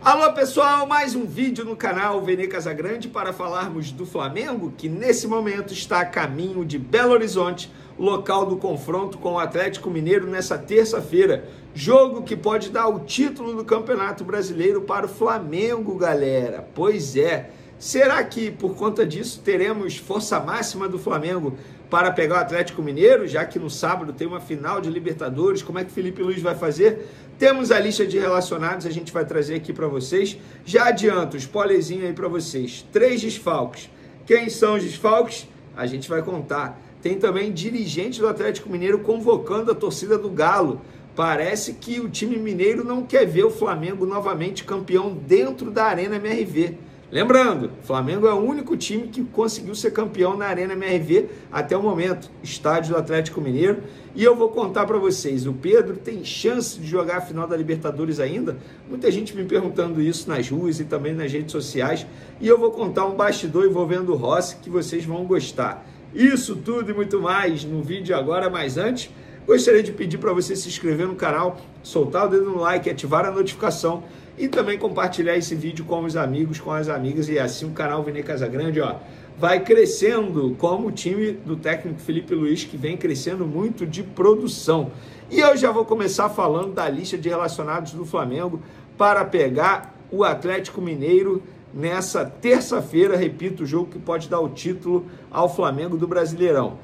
Alô pessoal, mais um vídeo no canal Vene Casagrande para falarmos do Flamengo, que nesse momento está a caminho de Belo Horizonte, local do confronto com o Atlético Mineiro nessa terça-feira. Jogo que pode dar o título do Campeonato Brasileiro para o Flamengo, galera. Pois é, será que por conta disso teremos força máxima do Flamengo para pegar o Atlético Mineiro, já que no sábado tem uma final de Libertadores? Como é que o Felipe Luiz vai fazer? Temos a lista de relacionados, a gente vai trazer aqui para vocês. Já adianto, spoilerzinho aí para vocês. 3 desfalques. Quem são os desfalques? A gente vai contar. Tem também dirigente do Atlético Mineiro convocando a torcida do Galo. Parece que o time mineiro não quer ver o Flamengo novamente campeão dentro da Arena MRV. Lembrando, o Flamengo é o único time que conseguiu ser campeão na Arena MRV até o momento, estádio do Atlético Mineiro. E eu vou contar para vocês, o Pedro tem chance de jogar a final da Libertadores ainda? Muita gente me perguntando isso nas ruas e também nas redes sociais. E eu vou contar um bastidor envolvendo o Rossi que vocês vão gostar. Isso tudo e muito mais no vídeo agora, mas antes, gostaria de pedir para você se inscrever no canal, soltar o dedo no like, ativar a notificação e também compartilhar esse vídeo com os amigos, com as amigas, e assim o canal Vene Casagrande, ó, vai crescendo como o time do técnico Felipe Luiz, que vem crescendo muito de produção. E eu já vou começar falando da lista de relacionados do Flamengo para pegar o Atlético Mineiro nessa terça-feira, repito, o jogo que pode dar o título ao Flamengo do Brasileirão.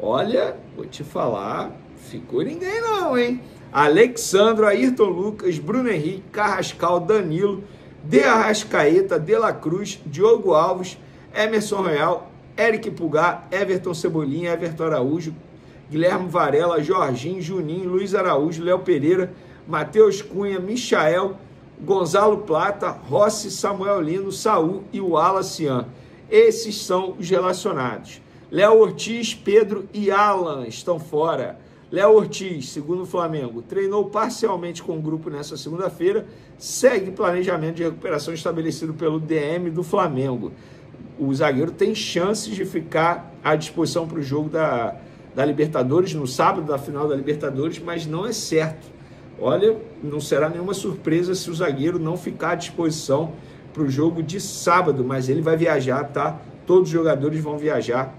Olha, vou te falar, ficou ninguém não, hein? Alexandro, Ayrton Lucas, Bruno Henrique, Carrascal, Danilo, De Arrascaeta, De La Cruz, Diogo Alves, Emerson Royal, Eric Pulgar, Everton Cebolinha, Everton Araújo, Guilherme Varela, Jorginho, Juninho, Luiz Araújo, Léo Pereira, Matheus Cunha, Michael, Gonzalo Plata, Rossi, Samuel Lino, Saul e o Alacian. Esses são os relacionados. Léo Ortiz, Pedro e Alan estão fora. Léo Ortiz, segundo o Flamengo, treinou parcialmente com o grupo nessa segunda-feira, segue planejamento de recuperação estabelecido pelo DM do Flamengo. O zagueiro tem chances de ficar à disposição para o jogo da Libertadores, no sábado da final da Libertadores, mas não é certo. Olha, não será nenhuma surpresa se o zagueiro não ficar à disposição para o jogo de sábado, mas ele vai viajar, tá? Todos os jogadores vão viajar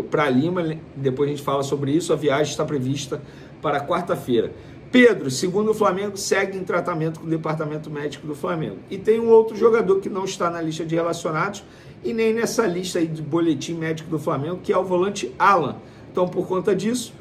para Lima, depois a gente fala sobre isso. A viagem está prevista para quarta-feira. Pedro, segundo o Flamengo, segue em tratamento com o departamento médico do Flamengo. E tem um outro jogador que não está na lista de relacionados e nem nessa lista aí de boletim médico do Flamengo, que é o volante Alan. Então, por conta disso,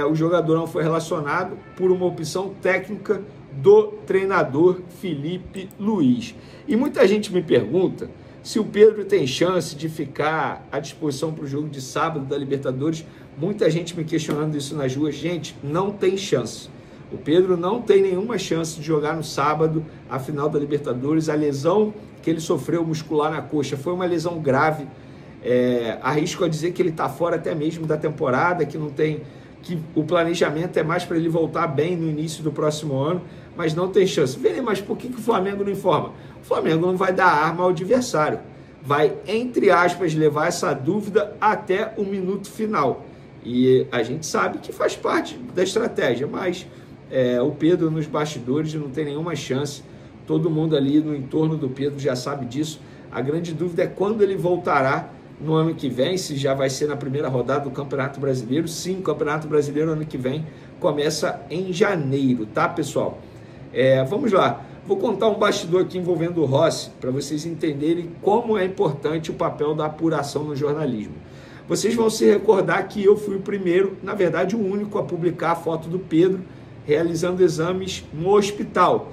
o jogador não foi relacionado por uma opção técnica do treinador Felipe Luiz. E muita gente me pergunta se o Pedro tem chance de ficar à disposição para o jogo de sábado da Libertadores. Muita gente me questionando isso nas ruas. Gente, não tem chance. O Pedro não tem nenhuma chance de jogar no sábado a final da Libertadores. A lesão que ele sofreu muscular na coxa foi uma lesão grave. Arrisco a dizer que ele está fora até mesmo da temporada, que o planejamento é mais para ele voltar bem no início do próximo ano, mas não tem chance. Vêem, mas por que o Flamengo não informa? O Flamengo não vai dar arma ao adversário. Vai, entre aspas, levar essa dúvida até o minuto final. E a gente sabe que faz parte da estratégia, mas o Pedro nos bastidores não tem nenhuma chance. Todo mundo ali no entorno do Pedro já sabe disso. A grande dúvida é quando ele voltará no ano que vem, se já vai ser na primeira rodada do Campeonato Brasileiro. Sim, o Campeonato Brasileiro ano que vem começa em janeiro, tá, pessoal? Vamos lá. Vou contar um bastidor aqui envolvendo o Rossi, para vocês entenderem como é importante o papel da apuração no jornalismo. Vocês vão se recordar que eu fui o primeiro, na verdade o único, a publicar a foto do Pedro realizando exames no hospital.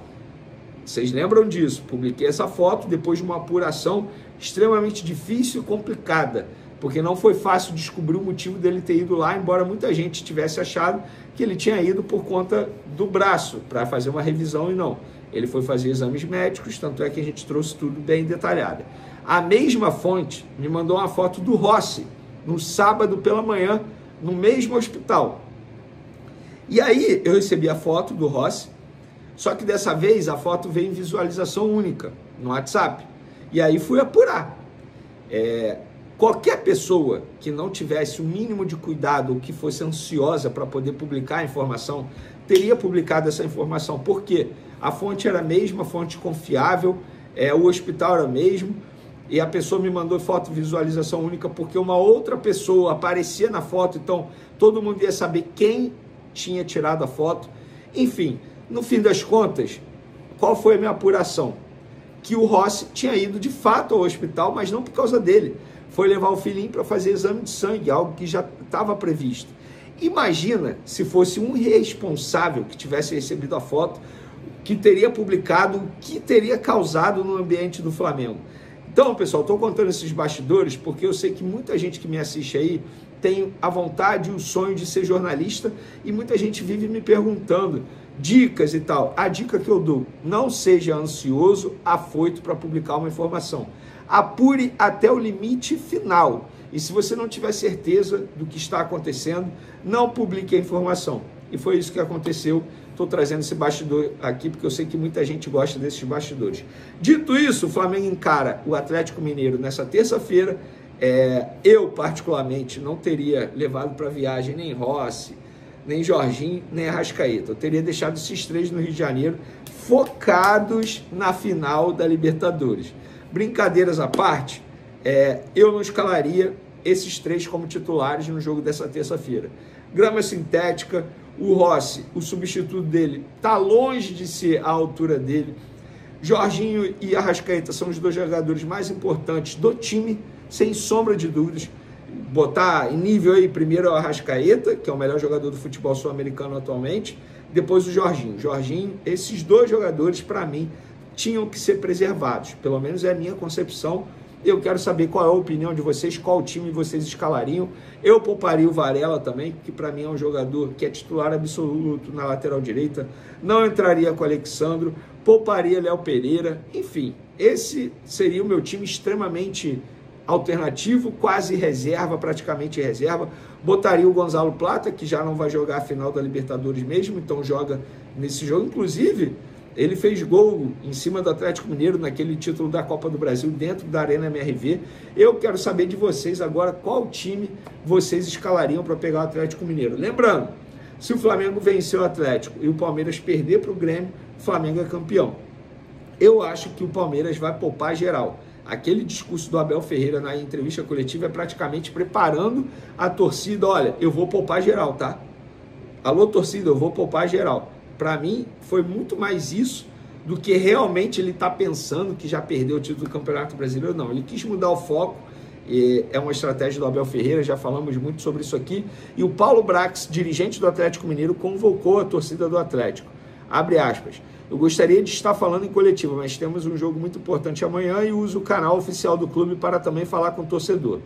Vocês lembram disso? Publiquei essa foto depois de uma apuração extremamente difícil e complicada, porque não foi fácil descobrir o motivo dele ter ido lá, embora muita gente tivesse achado que ele tinha ido por conta do braço, para fazer uma revisão, e não. Ele foi fazer exames médicos, tanto é que a gente trouxe tudo bem detalhado. A mesma fonte me mandou uma foto do Rossi, no sábado pela manhã, no mesmo hospital. E aí eu recebi a foto do Rossi, só que dessa vez a foto veio em visualização única, no WhatsApp. E aí fui apurar. Qualquer pessoa que não tivesse o mínimo de cuidado ou que fosse ansiosa para poder publicar a informação, teria publicado essa informação. Por quê? A fonte era a mesma, fonte confiável, o hospital era o mesmo, e a pessoa me mandou foto visualização única porque uma outra pessoa aparecia na foto, então todo mundo ia saber quem tinha tirado a foto. Enfim, no fim das contas, qual foi a minha apuração? Que o Rossi tinha ido de fato ao hospital, mas não por causa dele. Foi levar o filhinho para fazer exame de sangue, algo que já estava previsto. Imagina se fosse um responsável que tivesse recebido a foto, que teria publicado, o que teria causado no ambiente do Flamengo. Então, pessoal, estou contando esses bastidores porque eu sei que muita gente que me assiste aí tem a vontade e o sonho de ser jornalista e muita gente vive me perguntando dicas e tal. A dica que eu dou: não seja ansioso, afoito para publicar uma informação. Apure até o limite final. E se você não tiver certeza do que está acontecendo, não publique a informação. E foi isso que aconteceu. Estou trazendo esse bastidor aqui porque eu sei que muita gente gosta desses bastidores. Dito isso, o Flamengo encara o Atlético Mineiro nessa terça-feira. Eu, particularmente, não teria levado para viagem nem Rossi, nem Jorginho, nem Arrascaeta. Eu teria deixado esses três no Rio de Janeiro, focados na final da Libertadores. Brincadeiras à parte, eu não escalaria esses três como titulares no jogo dessa terça-feira. Grama sintética, o Rossi, o substituto dele, está longe de ser a altura dele. Jorginho e Arrascaeta são os dois jogadores mais importantes do time, sem sombra de dúvidas. Botar em nível aí, primeiro o Arrascaeta, que é o melhor jogador do futebol sul-americano atualmente, depois o Jorginho. Jorginho, esses dois jogadores, para mim, tinham que ser preservados, pelo menos é a minha concepção. Eu quero saber qual é a opinião de vocês, qual time vocês escalariam. Eu pouparia o Varela também, que para mim é um jogador que é titular absoluto na lateral direita. Não entraria com o Alexandro, pouparia Léo Pereira. Enfim, esse seria o meu time extremamente alternativo, quase reserva, praticamente reserva. Botaria o Gonzalo Plata, que já não vai jogar a final da Libertadores mesmo, então joga nesse jogo. Inclusive, ele fez gol em cima do Atlético Mineiro naquele título da Copa do Brasil dentro da Arena MRV. Eu quero saber de vocês agora qual time vocês escalariam para pegar o Atlético Mineiro. Lembrando, se o Flamengo vencer o Atlético e o Palmeiras perder para o Grêmio, o Flamengo é campeão. Eu acho que o Palmeiras vai poupar geral. Aquele discurso do Abel Ferreira na entrevista coletiva é praticamente preparando a torcida. Olha, eu vou poupar geral, tá? Alô, torcida, eu vou poupar geral. Para mim, foi muito mais isso do que realmente ele está pensando que já perdeu o título do Campeonato Brasileiro. Não, ele quis mudar o foco. É uma estratégia do Abel Ferreira, já falamos muito sobre isso aqui. E o Paulo Brax, dirigente do Atlético Mineiro, convocou a torcida do Atlético. Abre aspas. Eu gostaria de estar falando em coletiva, mas temos um jogo muito importante amanhã e uso o canal oficial do clube para também falar com o torcedor.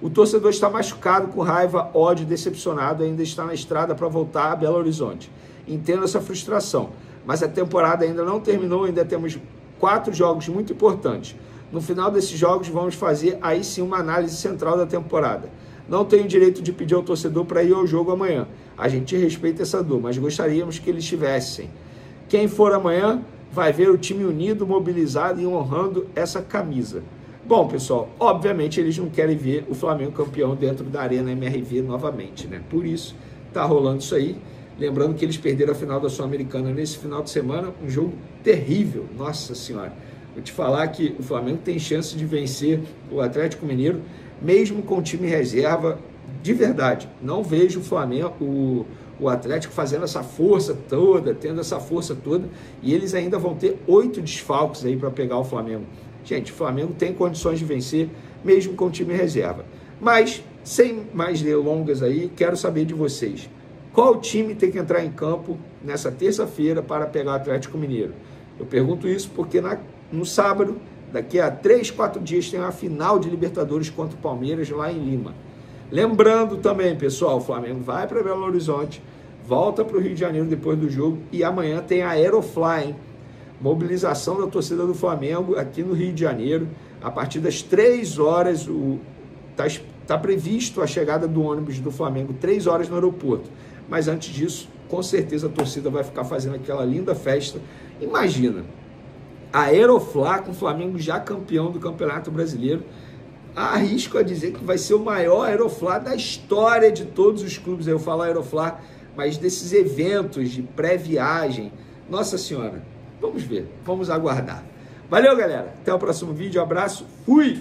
O torcedor está machucado, com raiva, ódio, decepcionado, ainda está na estrada para voltar a Belo Horizonte. Entendo essa frustração, mas a temporada ainda não terminou, ainda temos 4 jogos muito importantes. No final desses jogos vamos fazer aí sim uma análise central da temporada. Não tenho direito de pedir ao torcedor para ir ao jogo amanhã. A gente respeita essa dor, mas gostaríamos que eles estivessem. Quem for amanhã vai ver o time unido, mobilizado e honrando essa camisa. Bom, pessoal, obviamente eles não querem ver o Flamengo campeão dentro da Arena MRV novamente, né? Por isso tá rolando isso aí. Lembrando que eles perderam a final da Sul-Americana nesse final de semana, um jogo terrível, nossa senhora. Vou te falar que o Flamengo tem chance de vencer o Atlético Mineiro, mesmo com o time reserva, de verdade. Não vejo o Flamengo, o Atlético fazendo essa força toda, tendo essa força toda, e eles ainda vão ter 8 desfalques aí para pegar o Flamengo. Gente, o Flamengo tem condições de vencer, mesmo com o time reserva. Mas, sem mais delongas aí, quero saber de vocês. Qual time tem que entrar em campo nessa terça-feira para pegar o Atlético Mineiro? Eu pergunto isso porque no sábado, daqui a 3, 4 dias, tem uma final de Libertadores contra o Palmeiras lá em Lima. Lembrando também, pessoal, o Flamengo vai para Belo Horizonte, volta para o Rio de Janeiro depois do jogo e amanhã tem a Aerofly, hein? Mobilização da torcida do Flamengo aqui no Rio de Janeiro. A partir das 3 horas, está previsto a chegada do ônibus do Flamengo 3 horas no aeroporto. Mas antes disso, com certeza a torcida vai ficar fazendo aquela linda festa. Imagina, a Aeroflá com o Flamengo já campeão do Campeonato Brasileiro. Arrisco a dizer que vai ser o maior Aeroflá da história de todos os clubes. Eu falo Aeroflá, mas desses eventos de pré-viagem. Nossa Senhora, Vamos ver, vamos aguardar. Valeu, galera. Até o próximo vídeo. Abraço. Fui!